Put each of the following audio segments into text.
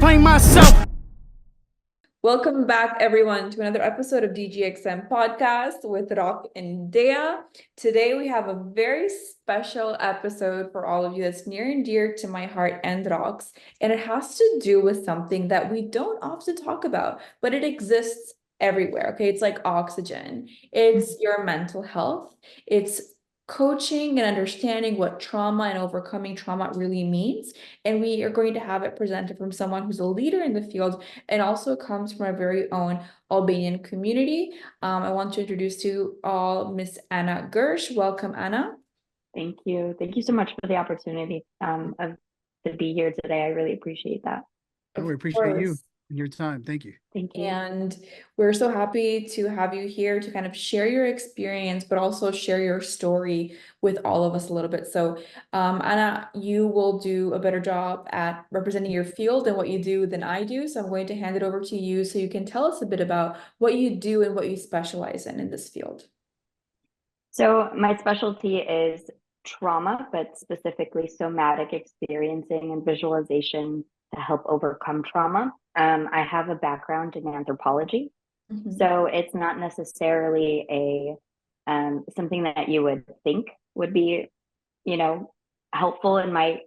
explain myself. Welcome back, everyone, to another episode of DGXM Podcast with Rock and Dea. Today, we have a very special episode for all of you that's near and dear to my heart and Rock's, and it has to do with something that we don't often talk about, but it exists everywhere, okay? It's like oxygen. It's your mental health. It's coaching and understanding what trauma and overcoming trauma really means. And we are going to have it presented from someone who's a leader in the field and also comes from our very own Albanian community. I want to introduce to you all Miss Anna Gersch. Welcome, Anna. Thank you. Thank you so much for the opportunity to be here today. I really appreciate that. We appreciate you and your time. Thank you. Thank you. And we're so happy to have you here to kind of share your experience, but also share your story with all of us a little bit. So, Anna, you will do a better job at representing your field and what you do than I do. So I'm going to hand it over to you so you can tell us a bit about what you do and what you specialize in this field. So my specialty is trauma, but specifically somatic experiencing and visualization to help overcome trauma. I have a background in anthropology, so it's not necessarily a something that you would think would be, helpful in my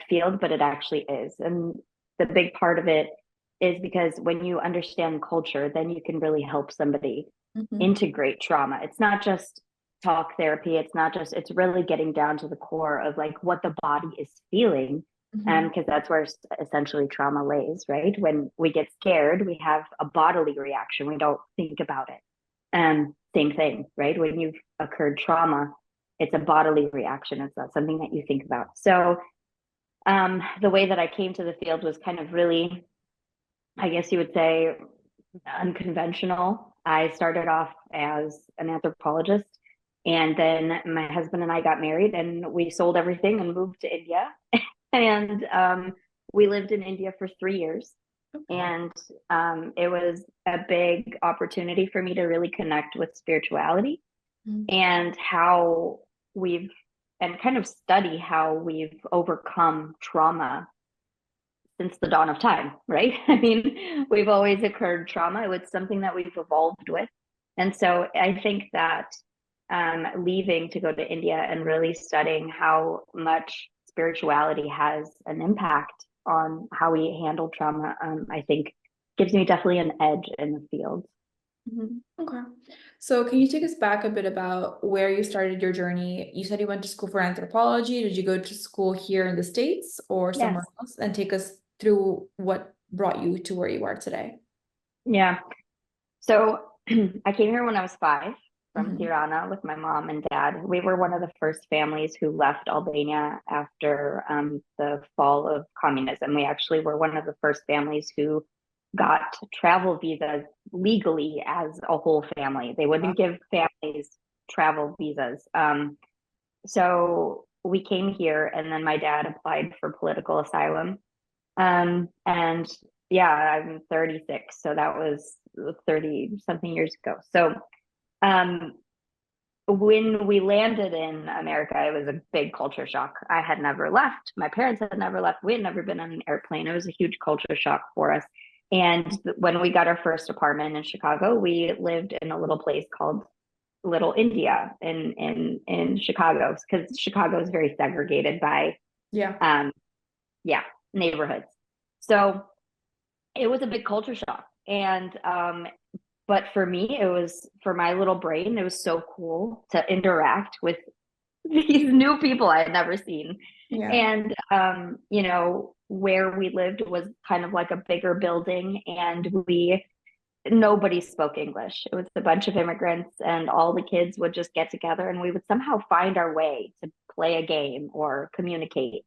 field, but it actually is. And the big part of it is because when you understand culture, then you can really help somebody integrate trauma. It's not just talk therapy. It's really getting down to the core of like what the body is feeling. Because that's where essentially trauma lays, right? When we get scared, we have a bodily reaction. We don't think about it. Same thing, right? When you've occurred trauma, it's a bodily reaction. It's not something that you think about. So the way that I came to the field was kind of really, I guess you would say, unconventional. I started off as an anthropologist, and then my husband and I got married, and we sold everything and moved to India. And we lived in India for 3 years. Okay. And it was a big opportunity for me to really connect with spirituality and how and kind of study how we've overcome trauma since the dawn of time, right? I mean, we've always occurred trauma. It was something that we've evolved with. And so I think that leaving to go to India and really studying how much spirituality has an impact on how we handle trauma, I think gives me definitely an edge in the field. Okay. So can you take us back a bit about where you started your journey? You said you went to school for anthropology. Did you go to school here in the States or somewhere else? And take us through what brought you to where you are today. Yeah. So I came here when I was 5. From Tirana with my mom and dad. We were one of the first families who left Albania after the fall of communism. We actually were one of the first families who got travel visas legally as a whole family. They wouldn't give families travel visas. So we came here, and then my dad applied for political asylum. And yeah, I'm 36, so that was 30 something years ago. So when we landed in America, it was a big culture shock. I had never left. My parents had never left. We had never been on an airplane. It was a huge culture shock for us. And when we got our first apartment in Chicago, we lived in a little place called Little India in Chicago, because Chicago is very segregated by neighborhoods. So it was a big culture shock. And but for me, for my little brain, it was so cool to interact with these new people I had never seen. Yeah. And, where we lived was kind of like a bigger building, and nobody spoke English. It was a bunch of immigrants, and all the kids would just get together, and we would somehow find our way to play a game or communicate.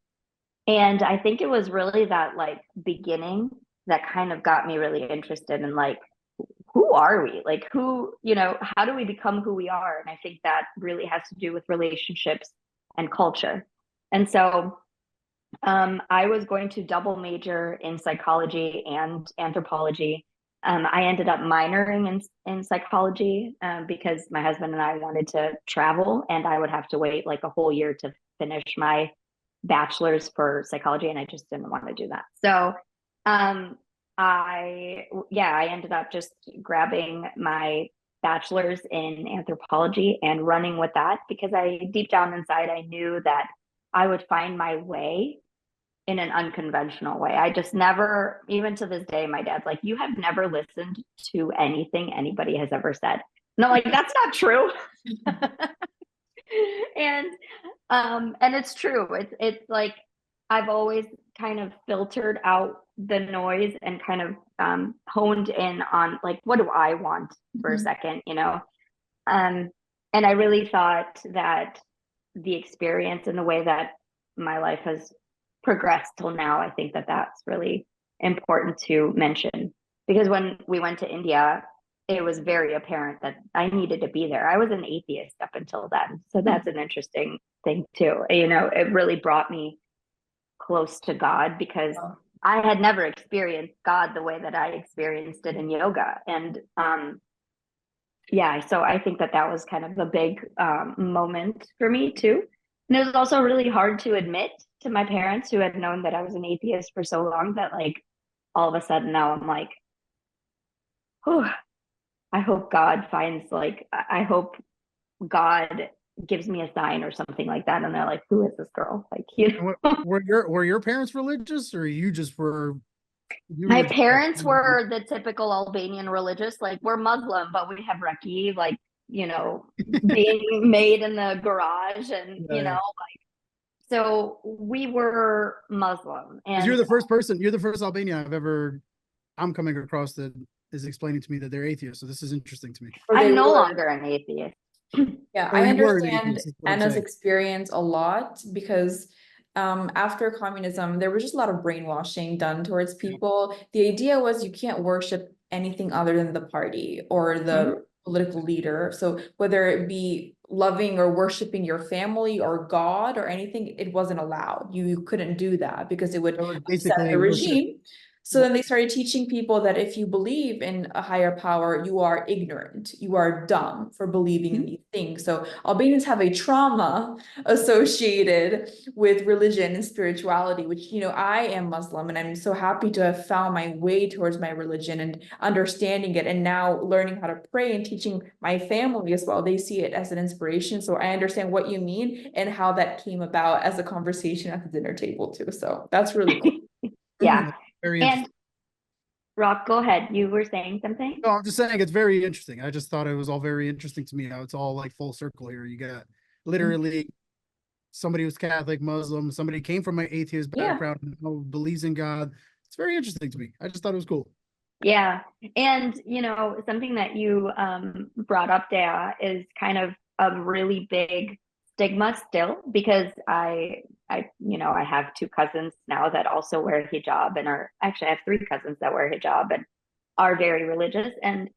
And I think it was really that like beginning that kind of got me really interested in like, who are we? Like how do we become who we are? And I think that really has to do with relationships and culture. And so I was going to double major in psychology and anthropology. I ended up minoring in psychology because my husband and I wanted to travel, and I would have to wait like a whole year to finish my bachelor's for psychology, and I just didn't want to do that. So I ended up just grabbing my bachelor's in anthropology and running with that because deep down inside, I knew that I would find my way in an unconventional way. I just never, even to this day, my dad's like, you have never listened to anything anybody has ever said. And I'm like, that's not true. and it's true. It's like I've always kind of filtered out the noise and kind of honed in on like, what do I want for a second, you know? And I really thought that the experience and the way that my life has progressed till now, I think that that's really important to mention, because when we went to India, it was very apparent that I needed to be there. I was an atheist up until then. So that's an interesting thing too. You know, it really brought me close to God because I had never experienced God the way that I experienced it in yoga. And so I think that that was kind of a big moment for me too. And it was also really hard to admit to my parents, who had known that I was an atheist for so long, that like all of a sudden now I'm like, oh, I hope God finds, like, I hope God gives me a sign or something like that. And they're like, who is this girl? Like, you know? Were your parents religious, or you just were? My parents were the typical Albanian religious, like we're Muslim, but we have Reki, like, you know, being made in the garage, and you know, like, so we were Muslim. And you're the first Albanian I'm coming across that is explaining to me that they're atheists. So this is interesting to me. I'm no longer an atheist. Yeah, I understand Anna's experience a lot because after communism, there was just a lot of brainwashing done towards people. The idea was you can't worship anything other than the party or the political leader. So whether it be loving or worshiping your family or God or anything, it wasn't allowed. You couldn't do that because it would upset the regime. So then they started teaching people that if you believe in a higher power, you are ignorant, you are dumb for believing in these things. So Albanians have a trauma associated with religion and spirituality, which, you know, I am Muslim, and I'm so happy to have found my way towards my religion and understanding it, and now learning how to pray and teaching my family as well. They see it as an inspiration. So I understand what you mean and how that came about as a conversation at the dinner table too. So that's really cool. Yeah. And Rock, go ahead. You were saying something? No, I'm just saying it's very interesting. I just thought it was all very interesting to me how it's all like full circle here. You got literally somebody who's Catholic, Muslim, somebody came from an atheist background, believes in God. It's very interesting to me. I just thought it was cool. Yeah. And, you know, something that you brought up there is kind of a really big stigma still, because I have two cousins now that also wear hijab and I have three cousins that wear hijab and are very religious. And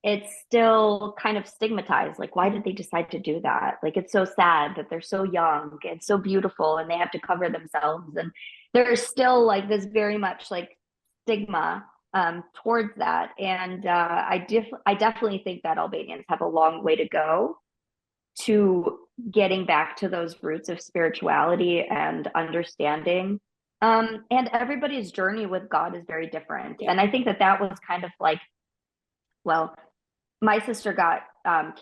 it's still kind of stigmatized. Like, why did they decide to do that? Like, it's so sad that they're so young and so beautiful and they have to cover themselves. And there's still like this very much like stigma towards that. And I definitely think that Albanians have a long way to go to getting back to those roots of spirituality and understanding. And everybody's journey with God is very different. Yeah. And I think that was kind of like, well, my sister got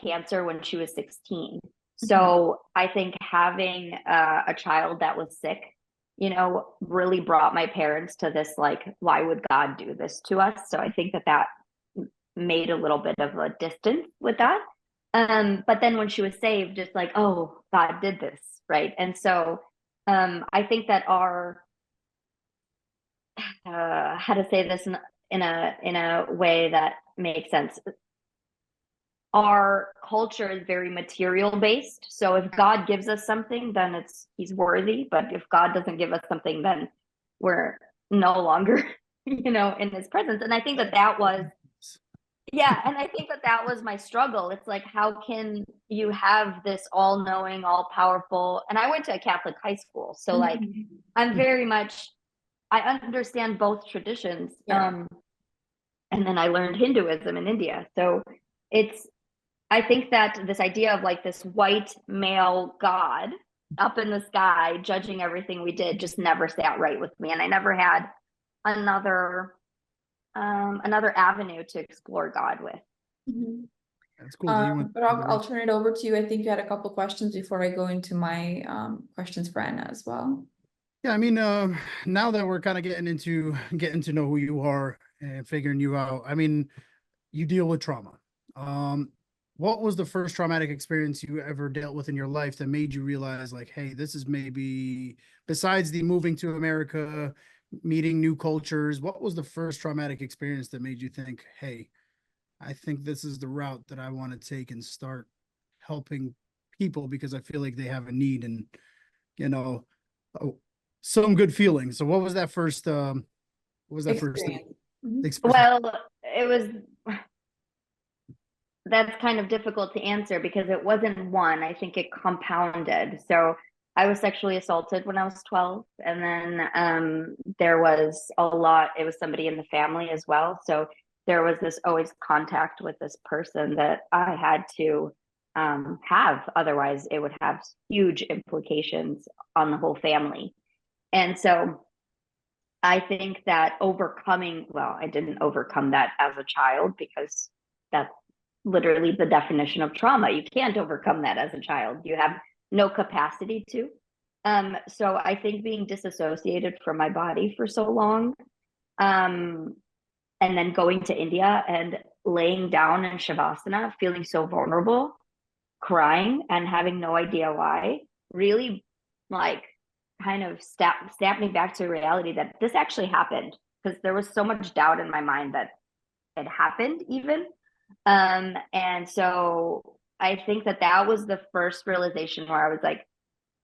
cancer when she was 16. So I think having a child that was sick, you know, really brought my parents to this, like, why would God do this to us? So I think that made a little bit of a distance with that. But then when she was saved, it's like, oh, God did this, right? And so I think that our how to say this in a way that makes sense. Our culture is very material based. So if God gives us something, then he's worthy. But if God doesn't give us something, then we're no longer, you know, in his presence. And I think that was, yeah. And I think that was my struggle. It's like, how can you have this all knowing, all powerful? And I went to a Catholic high school. So like, I'm very much, I understand both traditions. Yeah. And then I learned Hinduism in India. So I think that this idea of like this white male God up in the sky judging everything we did just never sat right with me. And I never had another avenue to explore God with. Mm-hmm. That's cool. So you went But I'll turn it over to you. I think you had a couple questions before I go into my questions for Anna as well. Yeah, I mean, now that we're kind of getting to know who you are and figuring you out, I mean, you deal with trauma. What was the first traumatic experience you ever dealt with in your life that made you realize, like, hey, this is maybe, besides the moving to America, meeting new cultures, what was the first traumatic experience that made you think, hey, I think this is the route that I want to take and start helping people because I feel like they have a need and, you know, oh, some good feeling. So what was that first what was that first thing? Experience. Well, it was, that's kind of difficult to answer because it wasn't one. I think it compounded. So I was sexually assaulted when I was 12, and then there was a lot, it was somebody in the family as well. So there was this always contact with this person that I had to have, otherwise it would have huge implications on the whole family. And so I think that overcoming, well, I didn't overcome that as a child because that's literally the definition of trauma. You can't overcome that as a child. You have no capacity to. So I think being disassociated from my body for so long, and then going to India and laying down in Shavasana, feeling so vulnerable, crying and having no idea why, really like kind of snapped me back to reality that this actually happened, because there was so much doubt in my mind that it happened even. And so I think that that was the first realization where I was like,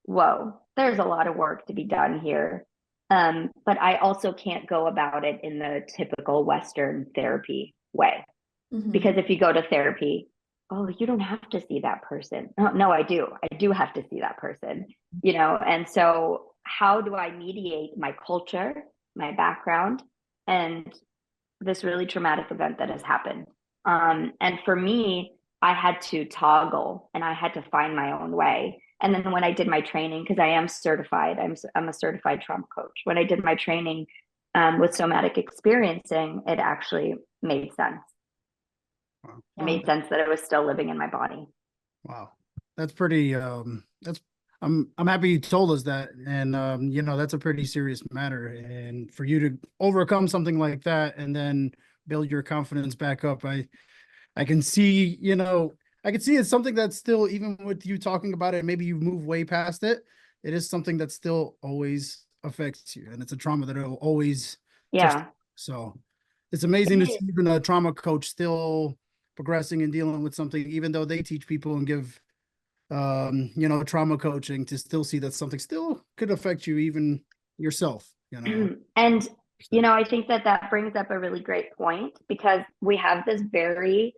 whoa, there's a lot of work to be done here. But I also can't go about it in the typical Western therapy way. Mm-hmm. Because if you go to therapy, oh, you don't have to see that person. No, I do. I do have to see that person, you know? And so how do I mediate my culture, my background, and this really traumatic event that has happened? And for me, I had to toggle and I had to find my own way. And then when I did my training, because I am certified, I'm a certified trauma coach. When I did my training with somatic experiencing, it actually made sense. Wow. It made sense that I was still living in my body. Wow. That's pretty that's I'm happy you told us that. And you know, that's a pretty serious matter. And for you to overcome something like that and then build your confidence back up, I can see, you know, I can see it's something that's still, even with you talking about it, maybe you've moved way past it. It is something that still always affects you. And it's a trauma that will always Yeah. so it's amazing to see even a trauma coach still progressing and dealing with something, even though they teach people and give you know, trauma coaching, to still see that something still could affect you, even yourself, you know. And you know, I think that that brings up a really great point, because we have this very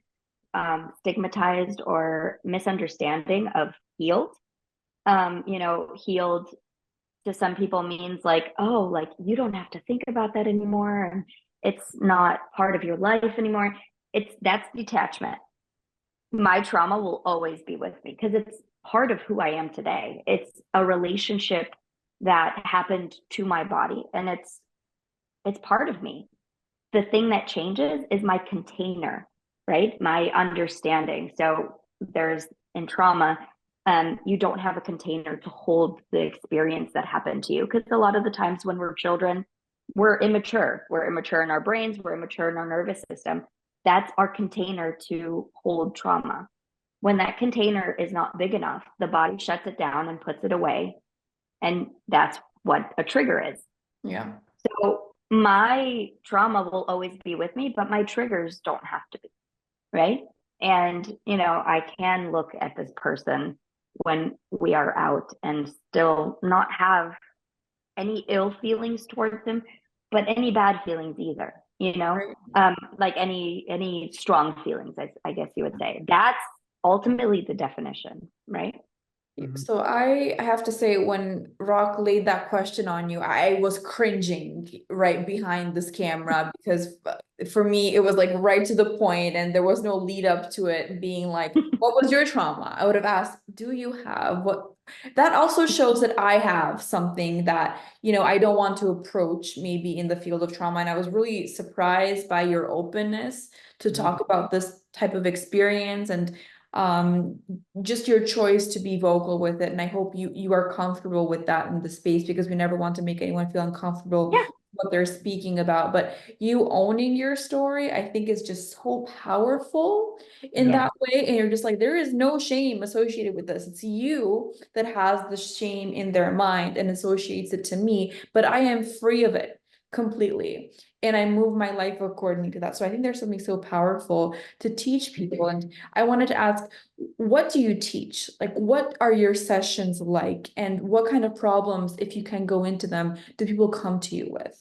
stigmatized or misunderstanding of healed. You know, healed to some people means like, oh, like you don't have to think about that anymore, and it's not part of your life anymore. That's detachment. My trauma will always be with me because it's part of who I am today. It's a relationship that happened to my body, and it's part of me. The thing that changes is my container, right? My understanding. So there's, in trauma, you don't have a container to hold the experience that happened to you, because a lot of the times when we're children, we're immature. We're immature in our brains. We're immature in our nervous system. That's our container to hold trauma. When that container is not big enough, the body shuts it down and puts it away. And that's what a trigger is. Yeah. So my trauma will always be with me, but my triggers don't have to be, right? And, you know, I can look at this person when we are out and still not have any ill feelings towards them, but any bad feelings either, you know, like any strong feelings, I guess you would say. That's ultimately the definition, right? So I have to say, when Rock laid that question on you, I was cringing right behind this camera, because for me, it was like right to the point and there was no lead up to it being like, what was your trauma? I would have asked, do you have what? That also shows that I have something that, I don't want to approach maybe in the field of trauma. And I was really surprised by your openness to talk about this type of experience, and just your choice to be vocal with it. And I hope you are comfortable with that in the space, because we never want to make anyone feel uncomfortable with what they're speaking about. But you owning your story, I think, is just so powerful in that way. And you're just like, there is no shame associated with this. It's you that has the shame in their mind and associates it to me, but I am free of it completely. And I move my life according to that. So I think there's something so powerful to teach people. And I wanted to ask, what do you teach? Like, what are your sessions like? And what kind of problems, if you can go into them, do people come to you with?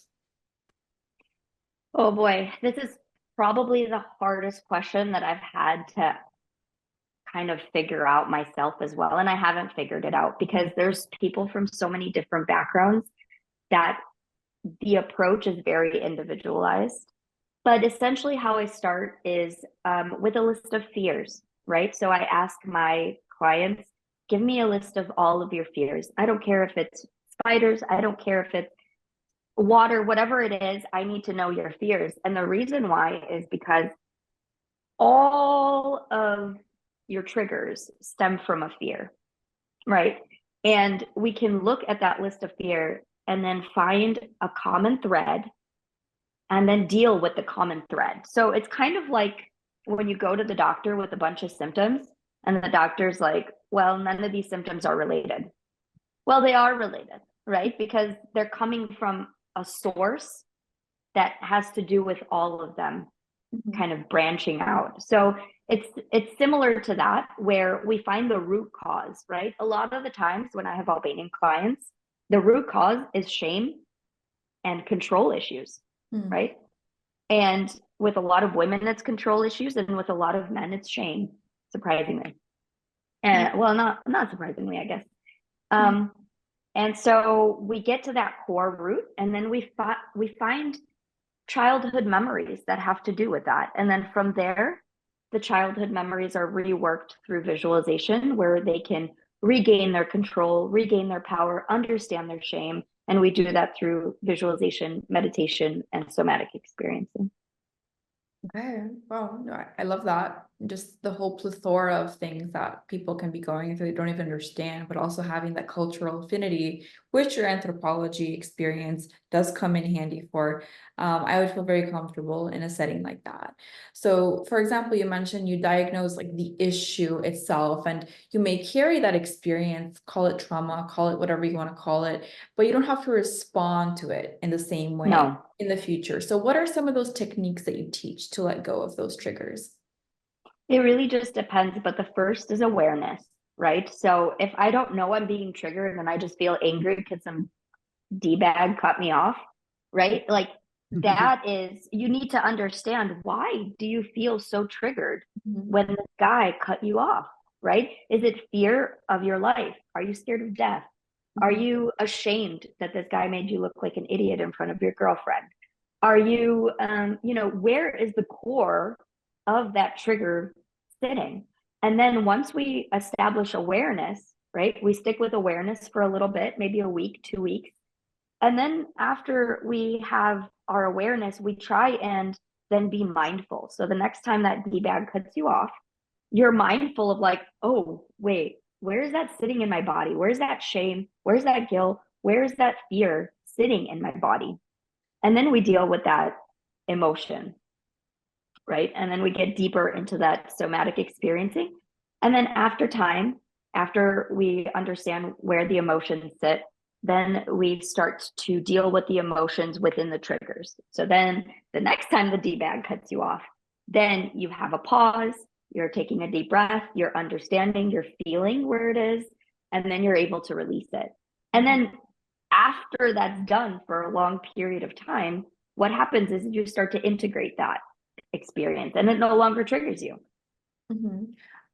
Oh boy, this is probably the hardest question that I've had to kind of figure out myself as well. And I haven't figured it out, because there's people from so many different backgrounds that the approach is very individualized. But essentially how I start is with a list of fears, right? So I ask my clients, give me a list of all of your fears. I don't care if it's spiders, I don't care if it's water, whatever it is, I need to know your fears. And the reason why is because all of your triggers stem from a fear, right? And we can look at that list of fear and then find a common thread and then deal with the common thread. So it's kind of like when you go to the doctor with a bunch of symptoms and the doctor's like, well, none of these symptoms are related. Well, they are related, right? Because they're coming from a source that has to do with all of them kind of branching out. So it's similar to that, where we find the root cause, right? A lot of the times when I have Albanian clients, the root cause is shame and control issues, right? And with a lot of women, it's control issues, and with a lot of men, it's shame, surprisingly. And well, not surprisingly, I guess. And so we get to that core root, and then we find childhood memories that have to do with that. And then from there, the childhood memories are reworked through visualization, where they can regain their control, regain their power, understand their shame. And we do that through visualization, meditation, and somatic experiencing. Okay. Well, no, I love that. Just the whole plethora of things that people can be going through they don't even understand, but also having that cultural affinity, which your anthropology experience does come in handy for. I would feel very comfortable in a setting like that. So, for example, you mentioned you diagnose like the issue itself, and you may carry that experience, call it trauma, call it whatever you want to call it, but you don't have to respond to it in the same way. No. In the future. So what are some of those techniques that you teach to let go of those triggers? It really just depends, but the first is awareness, right? So if I don't know I'm being triggered and I just feel angry because some D-bag cut me off, right? Like that is, you need to understand, why do you feel so triggered when this guy cut you off, right? Is it fear of your life? Are you scared of death? Are you ashamed that this guy made you look like an idiot in front of your girlfriend? Are you, where is the core of that trigger sitting? And then once we establish awareness, right, we stick with awareness for a little bit, maybe a week, 2 weeks. And then after we have our awareness, we try and then be mindful. So the next time that D-bag cuts you off, you're mindful of like, oh, wait, where is that sitting in my body? Where's that shame? Where's that guilt? Where's that fear sitting in my body? And then we deal with that emotion, right? And then we get deeper into that somatic experiencing. And then after time, after we understand where the emotions sit, then we start to deal with the emotions within the triggers. So then the next time the D-bag cuts you off, then you have a pause, you're taking a deep breath, you're understanding, you're feeling where it is, and then you're able to release it. And then after that's done for a long period of time, what happens is you start to integrate that experience and it no longer triggers you. Mm-hmm.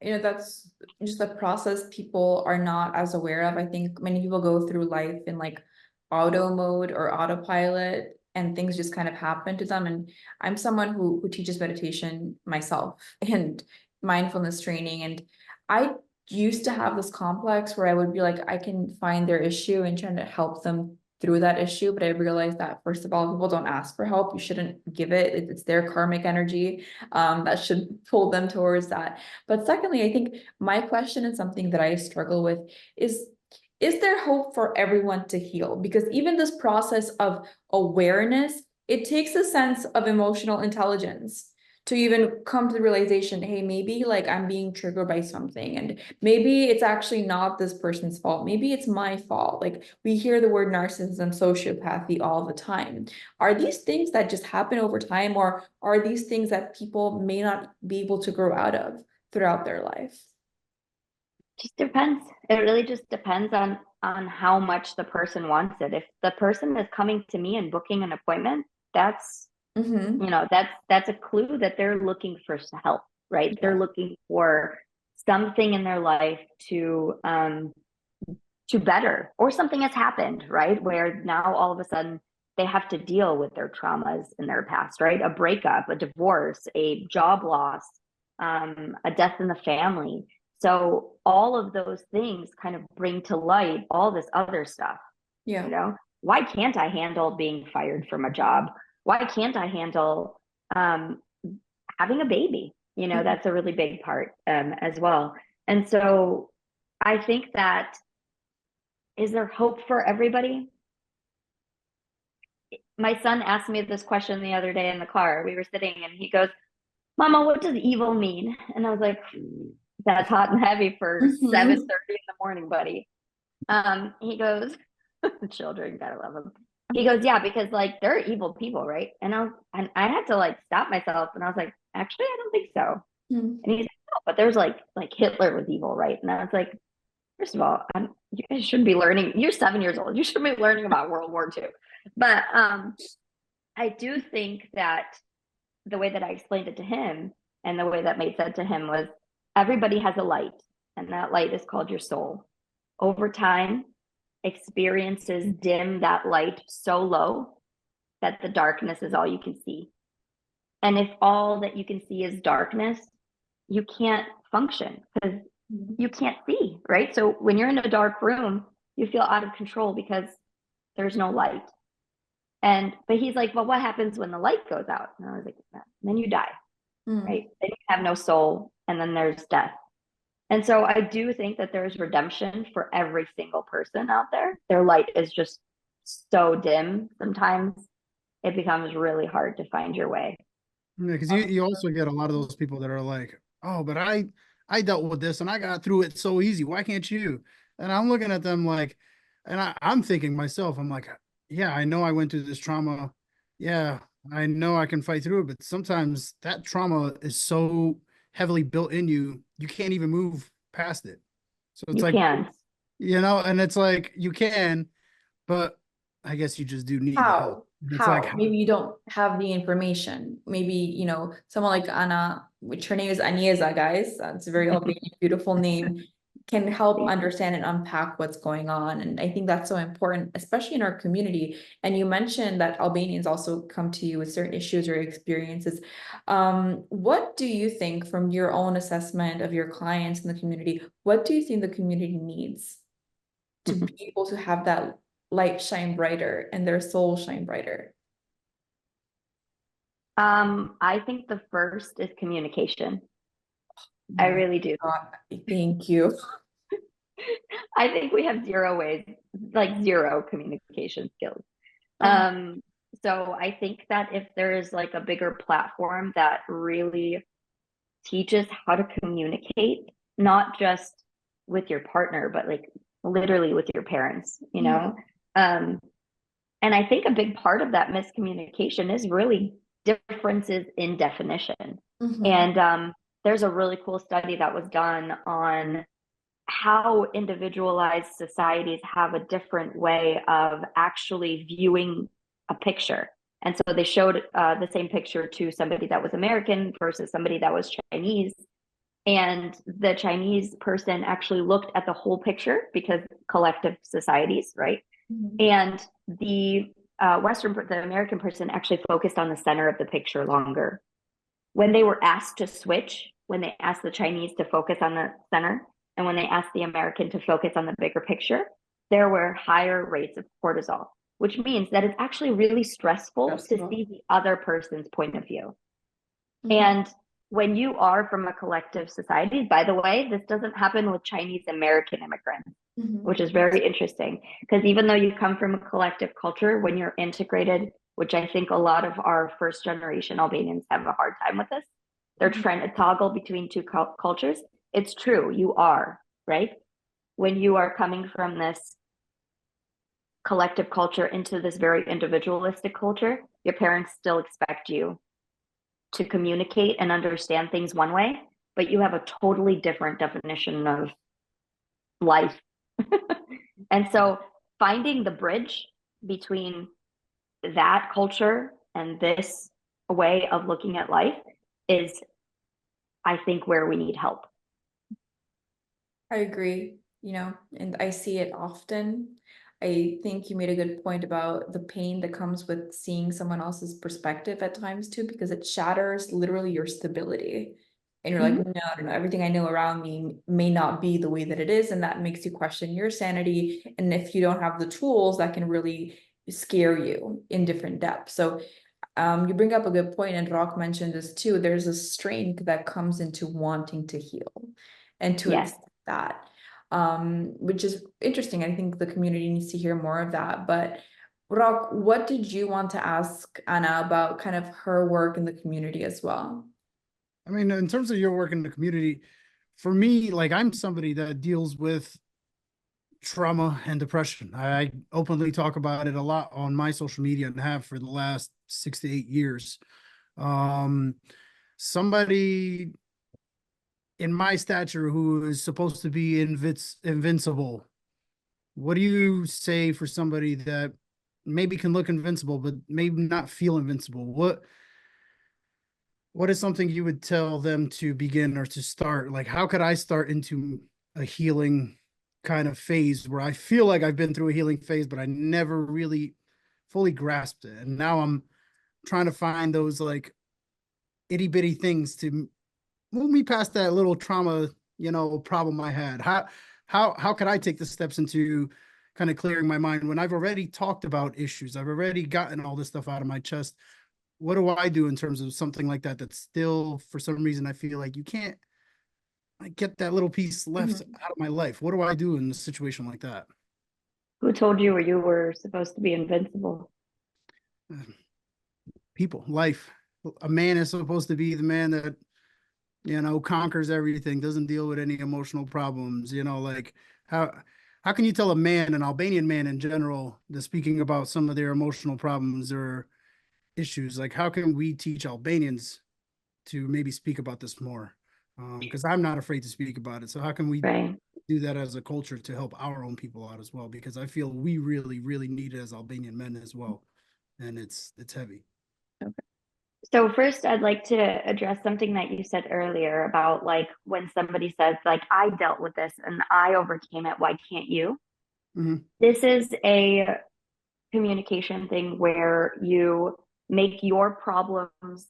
You know, that's just a process people are not as aware of. I think many people go through life in like auto mode or autopilot, and things just kind of happen to them. And I'm someone who teaches meditation myself and mindfulness training. And I used to have this complex where I would be like, I can find their issue and trying to help them through that issue. But I realized that, first of all, people don't ask for help. You shouldn't give it. It's their karmic energy that should pull them towards that. But secondly, I think my question is something that I struggle with is there hope for everyone to heal? Because even this process of awareness, it takes a sense of emotional intelligence to even come to the realization, hey, maybe like I'm being triggered by something, and maybe it's actually not this person's fault. Maybe it's my fault. Like we hear the word narcissism, sociopathy all the time. Are these things that just happen over time, or are these things that people may not be able to grow out of throughout their life? Just depends. It really just depends on how much the person wants it. If the person is coming to me and booking an appointment, that's Mm-hmm. that's a clue that they're looking for help, right? They're looking for something in their life to better, or something has happened, right? Where now all of a sudden they have to deal with their traumas in their past, right? A breakup, a divorce, a job loss, a death in the family. So all of those things kind of bring to light all this other stuff. Yeah. You know, why can't I handle being fired from a job? Why can't I handle having a baby? You know, that's a really big part as well. And so I think that, is there hope for everybody? My son asked me this question the other day in the car. We were sitting and he goes, Mama, what does evil mean? And I was like, that's hot and heavy for 7:30 in the morning, buddy. He goes, children, gotta love them. He goes, yeah, because like they're evil people, right? And I had to like stop myself, and I was like, actually, I don't think so. And he's like, no, but there's like Hitler was evil, right? And I was like, first of all, you guys shouldn't be learning. You're 7 years old. You shouldn't be learning about World War II. But I do think that the way that I explained it to him, and the way that made sense to him, was everybody has a light, and that light is called your soul. Over time, experiences dim that light so low that the darkness is all you can see. And if all that you can see is darkness, you can't function because you can't see, right? So when you're in a dark room, you feel out of control because there's no light. But he's like, well, what happens when the light goes out? And I was like, then you die, right? Then you have no soul, and then there's death. And so I do think that there's redemption for every single person out there. Their light is just so dim. Sometimes it becomes really hard to find your way. Yeah, because you also get a lot of those people that are like, oh, but I dealt with this and I got through it so easy. Why can't you? And I'm looking at them like, and I'm thinking myself, I'm like, yeah, I know I went through this trauma. Yeah, I know I can fight through it, but sometimes that trauma is so heavily built in you, you can't even move past it. So it's You like, can. and it's like you can, but I guess you just do need the help. It's How? like, Maybe you don't have the information. Maybe, someone like Anna, which her name is Aniesa, guys. It's a very Albanian, beautiful name, can help understand and unpack what's going on. And I think that's so important, especially in our community. And you mentioned that Albanians also come to you with certain issues or experiences. What do you think, from your own assessment of your clients in the community, what do you think the community needs to be able to have that light shine brighter and their soul shine brighter? I think the first is communication. I really do. Thank you. I think we have zero communication skills. So I think that if there's like a bigger platform that really teaches how to communicate, not just with your partner, but like literally with your parents, and I think a big part of that miscommunication is really differences in definition. And there's a really cool study that was done on how individualized societies have a different way of actually viewing a picture. And so they showed the same picture to somebody that was American versus somebody that was Chinese. And the Chinese person actually looked at the whole picture because collective societies, right? And the the American person actually focused on the center of the picture longer. When they were asked to switch, when they asked the Chinese to focus on the center, and when they asked the American to focus on the bigger picture, there were higher rates of cortisol, which means that it's actually really stressful to see the other person's point of view. And when you are from a collective society, by the way, this doesn't happen with Chinese American immigrants, which is very interesting, because even though you come from a collective culture, when you're integrated, which I think a lot of our first generation Albanians have a hard time with this, they're trying to toggle between two cultures. It's true, you are, right? When you are coming from this collective culture into this very individualistic culture, your parents still expect you to communicate and understand things one way, but you have a totally different definition of life. And so finding the bridge between that culture and this way of looking at life is, I think, where we need help. I agree, and I see it often. I think you made a good point about the pain that comes with seeing someone else's perspective at times too, because it shatters literally your stability. And you're like, no, everything I know around me may not be the way that it is. And that makes you question your sanity. And if you don't have the tools, that can really scare you in different depths. So you bring up a good point, and Rock mentioned this too. There's a strength that comes into wanting to heal and to accept that. Which is interesting. I think the community needs to hear more of that. But Rock, what did you want to ask Anna about kind of her work in the community as well? I mean, in terms of your work in the community, for me, like, I'm somebody that deals with trauma and depression. I openly talk about it a lot on my social media and have for the last 6 to 8 years. Somebody in my stature who is supposed to be invincible, what do you say for somebody that maybe can look invincible but maybe not feel invincible? What is something you would tell them to begin or to start? Like, how could I start into a healing kind of phase where I feel like I've been through a healing phase, but I never really fully grasped it, and now I'm trying to find those like itty bitty things to move me past that little trauma, problem I had. How could I take the steps into kind of clearing my mind when I've already talked about issues? I've already gotten all this stuff out of my chest. What do I do in terms of something like that that's still, for some reason, I feel like you can't get that little piece left out of my life? What do I do in a situation like that? Who told you you were supposed to be invincible? People, life. A man is supposed to be the man that conquers everything, doesn't deal with any emotional problems. Like, how can you tell a man, an Albanian man in general, that's speaking about some of their emotional problems or issues? Like, how can we teach Albanians to maybe speak about this more? Because I'm not afraid to speak about it. So how can we do that as a culture to help our own people out as well? Because I feel we really, really need it as Albanian men as well. And it's heavy. Okay. So first, I'd like to address something that you said earlier about, like, when somebody says, like, I dealt with this and I overcame it, why can't you? This is a communication thing where you make your problems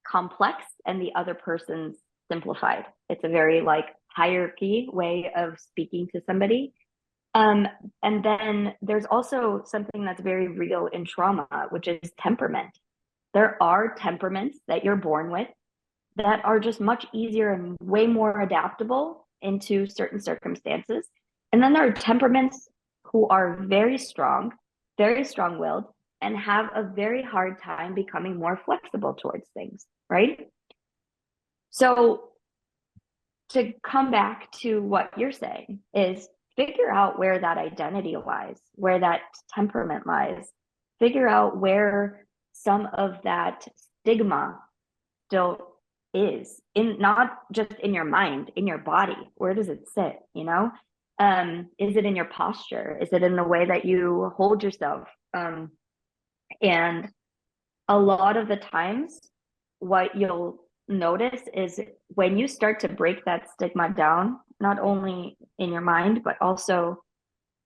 complex and the other person's simplified. It's a very like hierarchy way of speaking to somebody. And then there's also something that's very real in trauma, which is temperament. There are temperaments that you're born with that are just much easier and way more adaptable into certain circumstances. And then there are temperaments who are very strong-willed, and have a very hard time becoming more flexible towards things, right? So to come back to what you're saying is figure out where that identity lies, where that temperament lies, figure out where some of that stigma still is, in not just in your mind, in your body. Where does it sit? Is it in your posture? Is it in the way that you hold yourself? And a lot of the times, what you'll notice is when you start to break that stigma down, not only in your mind, but also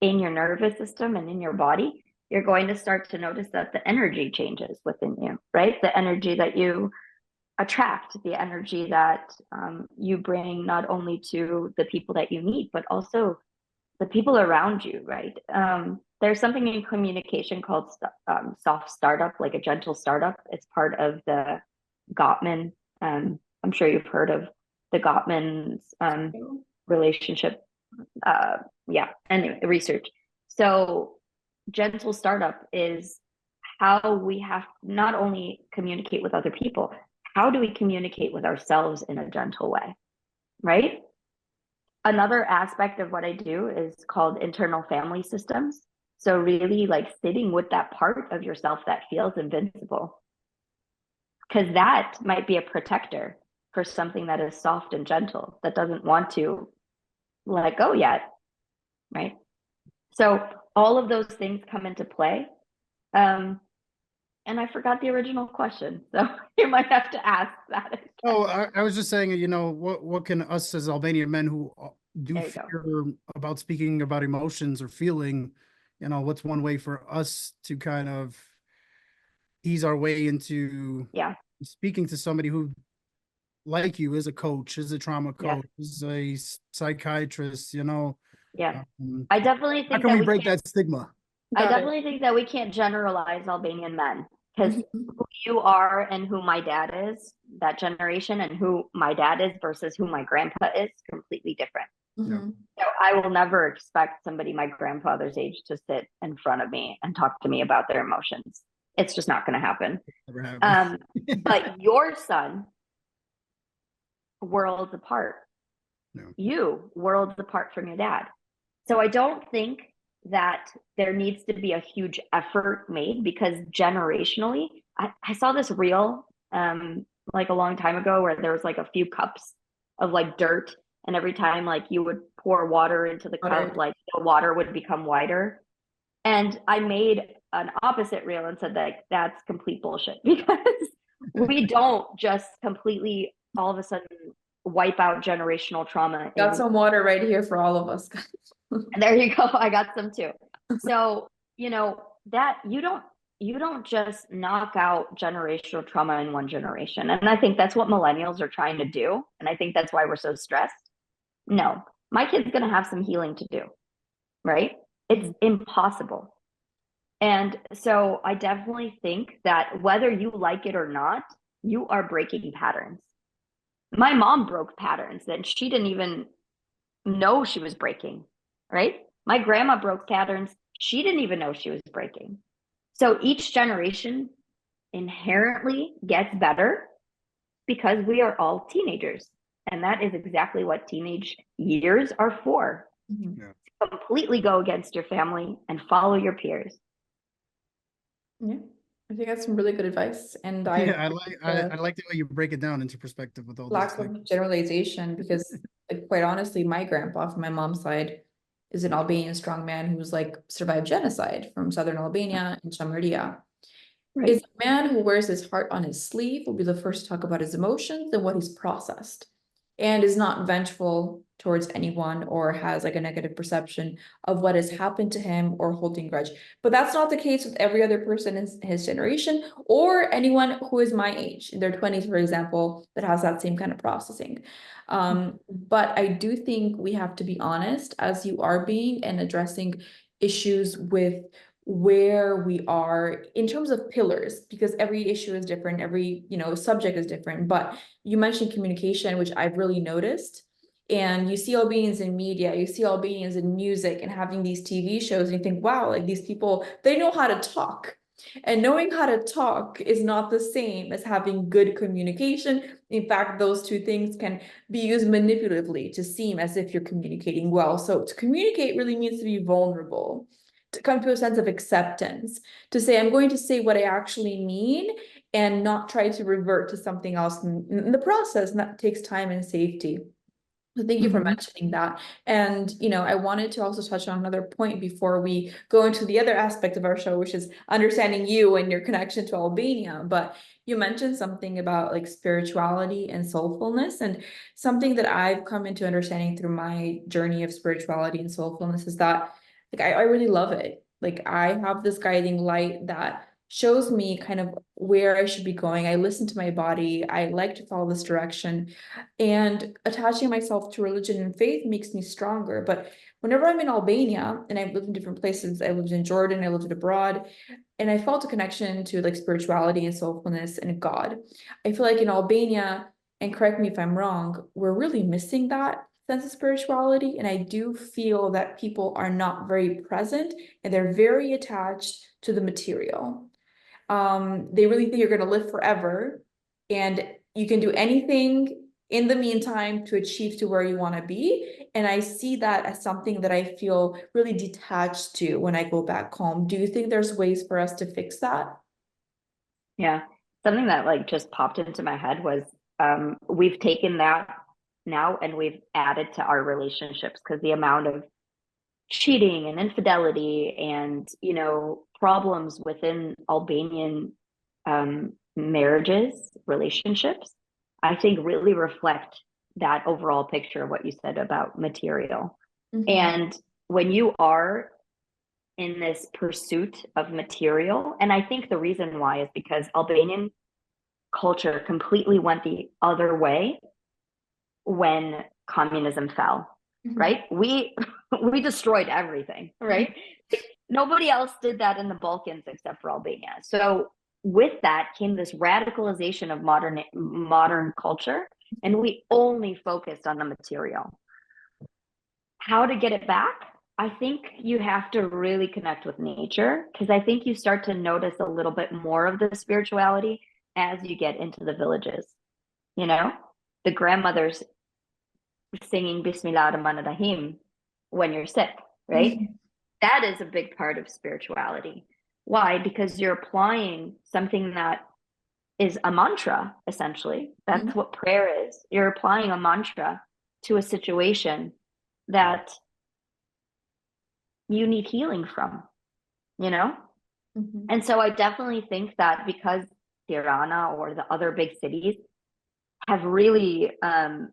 in your nervous system and in your body, you're going to start to notice that the energy changes within you, right? The energy that you attract, the energy that you bring not only to the people that you meet, but also the people around you, right? There's something in communication called soft startup, like a gentle startup. It's part of the Gottman. I'm sure you've heard of the Gottman's relationship. And research. So gentle startup is how we have not only communicate with other people, how do we communicate with ourselves in a gentle way, right? Another aspect of what I do is called internal family systems. So really like sitting with that part of yourself that feels invincible, because that might be a protector for something that is soft and gentle, that doesn't want to let go yet, right? So all of those things come into play. And I forgot the original question, so you might have to ask that. Oh, I was just saying, what can us as Albanian men who do fear about speaking about emotions or feeling, what's one way for us to kind of ease our way into speaking to somebody who, like you, is a coach, is a trauma coach, is a psychiatrist, I definitely think how can we break that stigma? I definitely think that we can't generalize Albanian men, because who you are and who my dad is, that generation, and who my dad is versus who my grandpa is, completely different. So I will never expect somebody my grandfather's age to sit in front of me and talk to me about their emotions. It's just not going to happen. Never happen. But your son, worlds apart. No. You, worlds apart from your dad. So I don't think that there needs to be a huge effort made, because generationally, I saw this reel like a long time ago where there was like a few cups of like dirt, and every time like you would pour water into the cup, like the water would become whiter. And I made an opposite reel and said that that's complete bullshit, because we don't just completely all of a sudden wipe out generational trauma. Got some water right here for all of us. There you go. I got some too. So, that you don't just knock out generational trauma in one generation. And I think that's what millennials are trying to do. And I think that's why we're so stressed. No, my kid's going to have some healing to do, right? It's impossible. And so I definitely think that whether you like it or not, you are breaking patterns. My mom broke patterns that she didn't even know she was breaking, right? My grandma broke patterns she didn't even know she was breaking. So each generation inherently gets better because we are all teenagers. And that is exactly what teenage years are for. Completely go against your family and follow your peers. Yeah, I think that's some really good advice. And I like the way you break it down into perspective with all lack of generalization, because like, quite honestly, my grandpa from my mom's side is an Albanian strongman who's like survived genocide from southern Albania and Chamardia. Right. Is a man who wears his heart on his sleeve, will be the first to talk about his emotions and what he's processed, and is not vengeful towards anyone or has like a negative perception of what has happened to him or holding grudge. But that's not the case with every other person in his generation or anyone who is my age in their 20s, for example, that has that same kind of processing. But I do think we have to be honest, as you are being, and addressing issues with where we are in terms of pillars, because every issue is different, every subject is different. But you mentioned communication, which I've really noticed, and you see Albanians in media, you see Albanians in music and having these TV shows, and you think, wow, like these people, they know how to talk. And knowing how to talk is not the same as having good communication. In fact, those two things can be used manipulatively to seem as if you're communicating well. So to communicate really means to be vulnerable, to come to a sense of acceptance, to say, I'm going to say what I actually mean and not try to revert to something else in the process. And that takes time and safety. So thank you for mentioning that. And, I wanted to also touch on another point before we go into the other aspect of our show, which is understanding you and your connection to Albania. But you mentioned something about like spirituality and soulfulness, and something that I've come into understanding through my journey of spirituality and soulfulness is that like I really love it. Like I have this guiding light that shows me kind of where I should be going. I listen to my body. I like to follow this direction. And attaching myself to religion and faith makes me stronger. But whenever I'm in Albania, and I've lived in different places, I lived in Jordan, I lived abroad, and I felt a connection to like spirituality and soulfulness and God. I feel like in Albania, and correct me if I'm wrong, we're really missing that sense of spirituality. And I do feel that people are not very present and they're very attached to the material. They really think you're going to live forever and you can do anything in the meantime to achieve to where you want to be. And I see that as something that I feel really detached to when I go back home. Do you think there's ways for us to fix that? Yeah, something that like just popped into my head was we've taken that now and we've added to our relationships, because the amount of cheating and infidelity and problems within Albanian marriages, relationships, I think really reflect that overall picture of what you said about material. And when you are in this pursuit of material, and I think the reason why is because Albanian culture completely went the other way when communism fell, right? We destroyed everything, right? Nobody else did that in the Balkans except for Albania. So with that came this radicalization of modern culture, and we only focused on the material. How to get it back? I think you have to really connect with nature, because I think you start to notice a little bit more of the spirituality as you get into the villages. The grandmothers singing Bismillah ar-Rahman ar-Rahim when you're sick, right? That is a big part of spirituality. Why? Because you're applying something that is a mantra, essentially. That's what prayer is. You're applying a mantra to a situation that you need healing from, And so I definitely think that because Tirana or the other big cities have really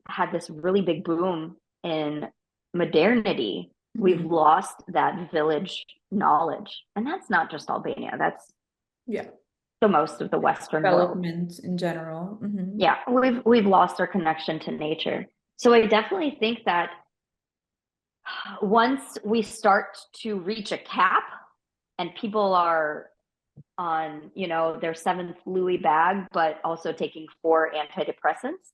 had this really big boom in modernity, we've lost that village knowledge. And that's not just Albania, that's the most of the Western development world in general. Yeah, we've lost our connection to nature. So I definitely think that once we start to reach a cap and people are on their 7th Louis bag but also taking 4 antidepressants,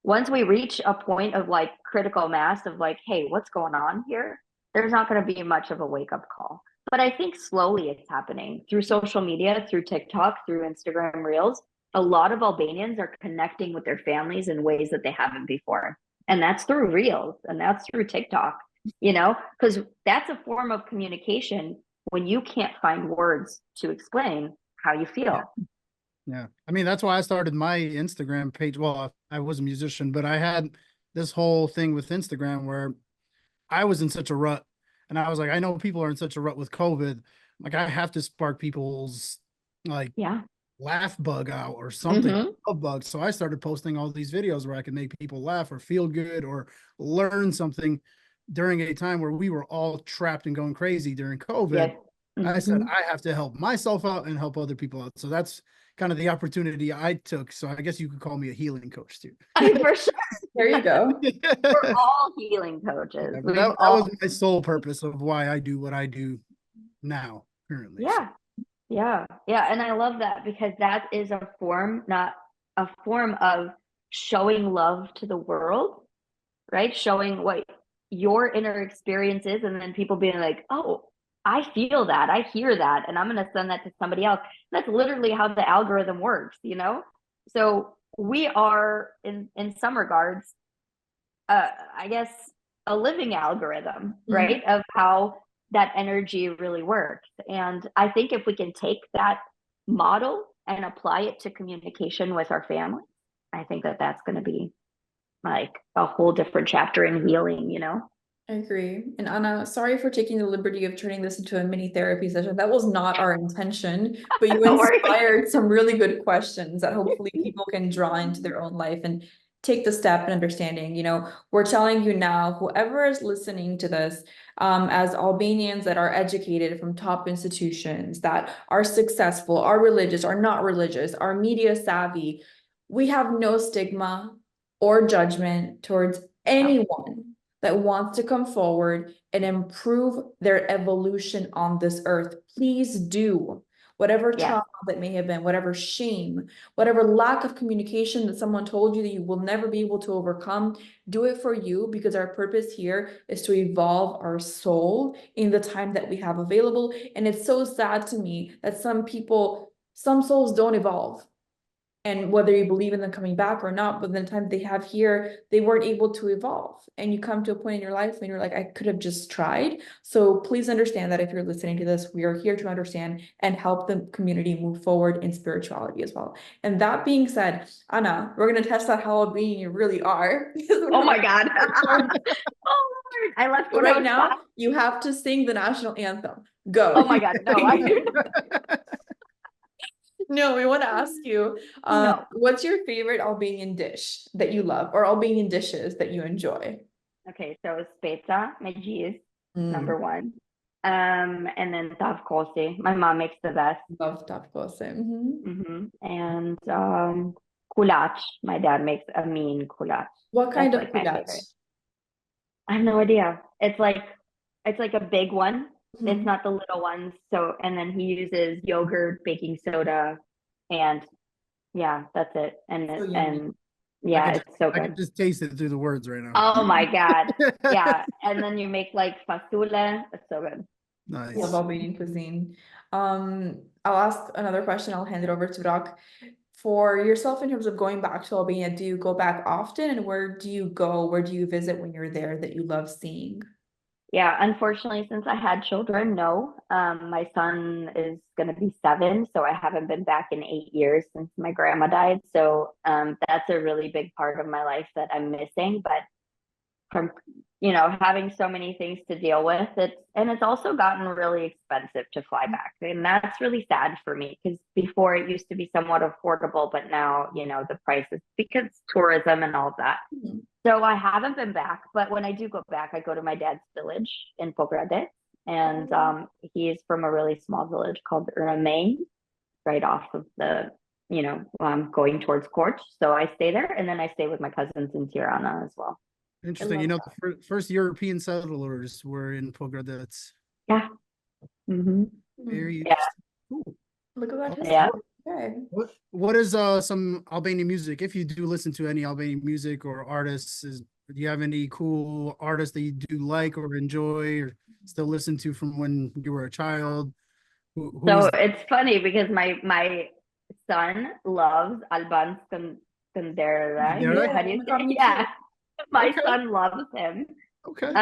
once we reach a point of like critical mass of like, hey, what's going on here, there's not going to be much of a wake-up call. But I think slowly it's happening through social media, through TikTok, through Instagram Reels. A lot of Albanians are connecting with their families in ways that they haven't before, and that's through Reels and that's through TikTok, because that's a form of communication when you can't find words to explain how you feel. Yeah. I mean, that's why I started my Instagram page. Well, I was a musician, but I had this whole thing with Instagram where I was in such a rut, and I was like, I know people are in such a rut with COVID. Like, I have to spark people's laugh bug out or something, love bug. So I started posting all these videos where I could make people laugh or feel good or learn something during a time where we were all trapped and going crazy during COVID. I said, I have to help myself out and help other people out. So that's kind of the opportunity I took. So I guess you could call me a healing coach too. For sure. There you go. We're all healing coaches. That was my sole purpose of why I do what I do now currently. Yeah. And I love that, because that is a form of showing love to the world, right? Showing what your inner experience is, and then people being like, oh, I feel that, I hear that, and I'm going to send that to somebody else. That's literally how the algorithm works, So we are, in some regards, I guess, a living algorithm, right, of how that energy really works. And I think if we can take that model and apply it to communication with our family, I think that that's going to be like a whole different chapter in healing, you know? I agree. And Anna, sorry for taking the liberty of turning this into a mini therapy session. That was not our intention, but you Don't worry. inspired some really good questions that hopefully people can draw into their own life and take the step in understanding. You know, we're telling you now, whoever is listening to this, as Albanians that are educated from top institutions, that are successful, are religious, are not religious, are media savvy, we have no stigma or judgment towards anyone that wants to come forward and improve their evolution on this earth. Please do. Whatever trauma that may have been, whatever shame, whatever lack of communication that someone told you that you will never be able to overcome, do it for you, because our purpose here is to evolve our soul in the time that we have available. And it's so sad to me that some souls don't evolve. And whether you believe in them coming back or not, but the time they have here, they weren't able to evolve. And you come to a point in your life when you're like, I could have just tried. So please understand that if you're listening to this, we are here to understand and help the community move forward in spirituality as well. And that being said, Anna, we're going to test out how Albanian you really are. Oh my God. Oh Lord. I left right now. You have to sing the national anthem. Go. Oh my God. No, I do not. No, we want to ask you, what's your favorite Albanian dish that you love, or Albanian dishes that you enjoy? Okay, so speca me cheese, number one. And then tavkosi. My mom makes the best. Love tavkosi. And kulach. My dad makes a mean kulach. What kind of kulach? I have no idea. It's like a big one. It's not the little ones. So, and then he uses yogurt, baking soda, and yeah, that's it. And it's so good. I can just taste it through the words right now. Oh my God. Yeah. And then you make like fasule. It's so good. Nice. Love Albanian cuisine. I'll ask another question. I'll hand it over to Rock. For yourself, in terms of going back to Albania, do you go back often? And where do you go? Where do you visit when you're there that you love seeing? Yeah, unfortunately, since I had children, no. My son is going to be 7, so I haven't been back in 8 years since my grandma died. So that's a really big part of my life that I'm missing. But from, having so many things to deal with, it's also gotten really expensive to fly back. And that's really sad for me, because before it used to be somewhat affordable, but now, the prices, because tourism and all of that. So I haven't been back, but when I do go back, I go to my dad's village in Pograde, and he is from a really small village called Remain, right off of the, going towards Korch. So I stay there, and then I stay with my cousins in Tirana as well. Interesting. The first European settlers were in Pograde. Yeah. Very interesting. Cool. Look at that history. Yeah. Okay. What is some Albanian music? If you do listen to any Albanian music or artists, do you have any cool artists that you do like or enjoy or still listen to from when you were a child? So it's funny because my son loves Albansk Kandera. How do you say? Yeah. My son loves him. Okay.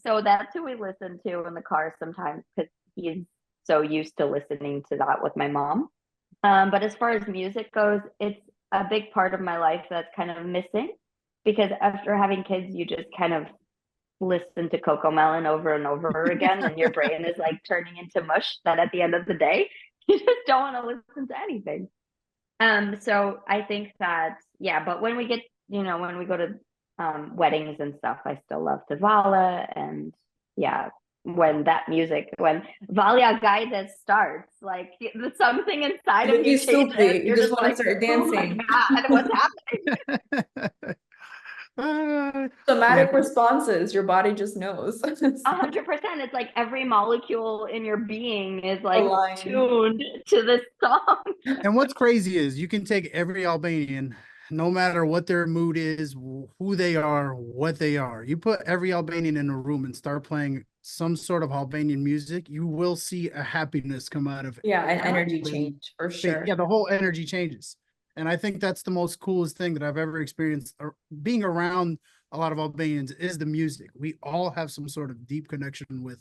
So that's who we listen to in the car sometimes, because he's so used to listening to that with my mom. But as far as music goes, it's a big part of my life that's kind of missing, because after having kids, you just kind of listen to Coco Melon over and over again, and your brain is like turning into mush, that at the end of the day, you just don't want to listen to anything. So I think that, but when we get, when we go to weddings and stuff, I still love Tevala, and when Valia Gaida starts, like something inside of you changes. You just want to start dancing. Oh my God, what's happening? Somatic responses, your body just knows. 100%. It's like every molecule in your being is like aligned, tuned to this song. And what's crazy is you can take every Albanian, no matter what their mood is, who they are, what they are. You put every Albanian in a room and start playing some sort of Albanian music, you will see a happiness come out of it. Yeah, an energy change for sure. Yeah, the whole energy changes. And I think that's the most coolest thing that I've ever experienced. Being around a lot of Albanians is the music. We all have some sort of deep connection with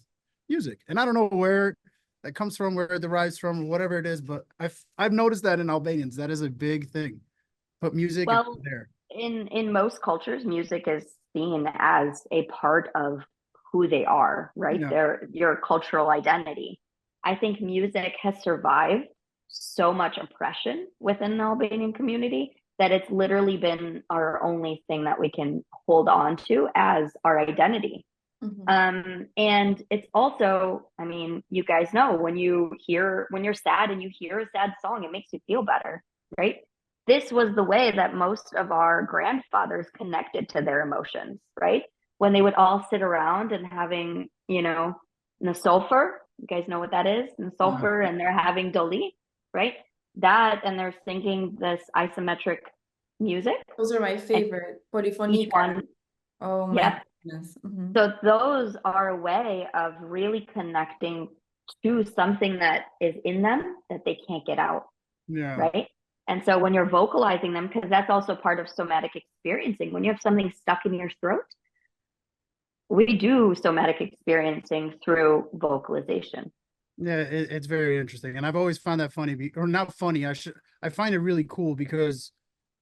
music. And I don't know where that comes from, where it derives from, whatever it is, but I've noticed that in Albanians, that is a big thing. Put music there. in most cultures, music is seen as a part of who they are, right? Yeah. Their your cultural identity. I think music has survived so much oppression within the Albanian community that it's literally been our only thing that we can hold on to as our identity. And it's also, I mean, you guys know when you're sad and you hear a sad song, it makes you feel better, right? This was the way that most of our grandfathers connected to their emotions, right? When they would all sit around and having, the sulfur, you guys know what that is, the sulfur, and they're having doli, right? That, and they're singing this isometric music. Those are my favorite. Polifonica. Oh my goodness. So those are a way of really connecting to something that is in them that they can't get out. Yeah. Right. And so when you're vocalizing them, because that's also part of somatic experiencing, when you have something stuck in your throat, we do somatic experiencing through vocalization. Yeah, it's very interesting. And I've always found that funny, or not funny. I find it really cool because,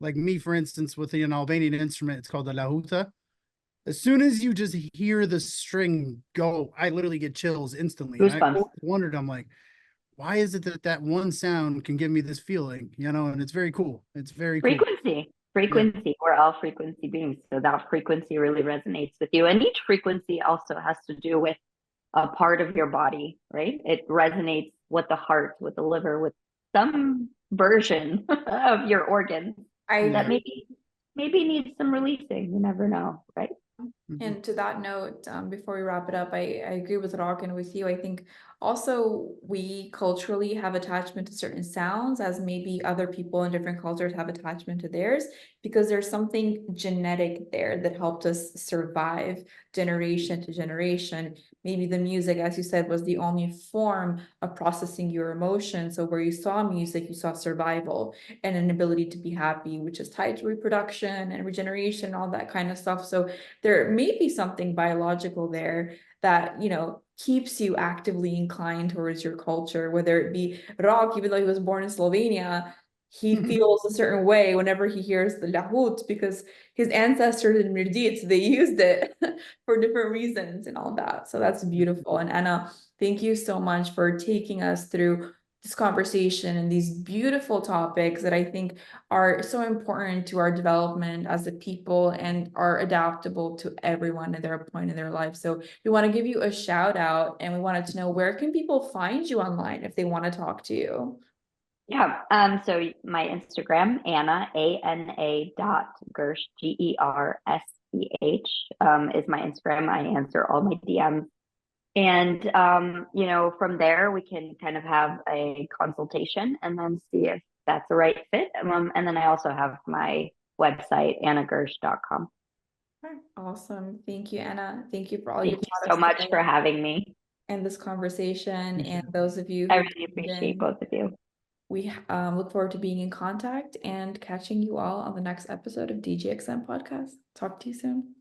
like me, for instance, with an Albanian instrument, it's called the lahuta. As soon as you just hear the string go, I literally get chills instantly. And I always wondered, I'm like, why is it that one sound can give me this feeling, and it's very cool. It's very frequency. Yeah. We're all frequency beings. So that frequency really resonates with you. And each frequency also has to do with a part of your body, right? It resonates with the heart, with the liver, with some version of your organs that maybe needs some releasing. You never know, right? And to that note, before we wrap it up, I agree with Rock and with you. I think also we culturally have attachment to certain sounds, as maybe other people in different cultures have attachment to theirs, because there's something genetic there that helped us survive generation to generation. Maybe the music, as you said, was the only form of processing your emotions. So where you saw music, you saw survival and an ability to be happy, which is tied to reproduction and regeneration, all that kind of stuff. So there may be something biological there that, keeps you actively inclined towards your culture, whether it be Rock, even though he was born in Slovenia, he feels a certain way whenever he hears the lahut, because his ancestors in Mirdic, they used it for different reasons and all that. So that's beautiful. And Anna, thank you so much for taking us through this conversation and these beautiful topics that I think are so important to our development as a people and are adaptable to everyone at their point in their life. So we want to give you a shout out, and we wanted to know, where can people find you online if they want to talk to you? Yeah. So my Instagram, Anna, ANA.Gersch, GERSCH, is my Instagram. I answer all my DMs. And, from there, we can kind of have a consultation and then see if that's the right fit. And then I also have my website, annagersch.com. Awesome. Thank you, Anna. Thank you for all Thank you so much for having me. And this conversation. And those of you I really appreciate both of you. We look forward to being in contact and catching you all on the next episode of DGXM Podcast. Talk to you soon.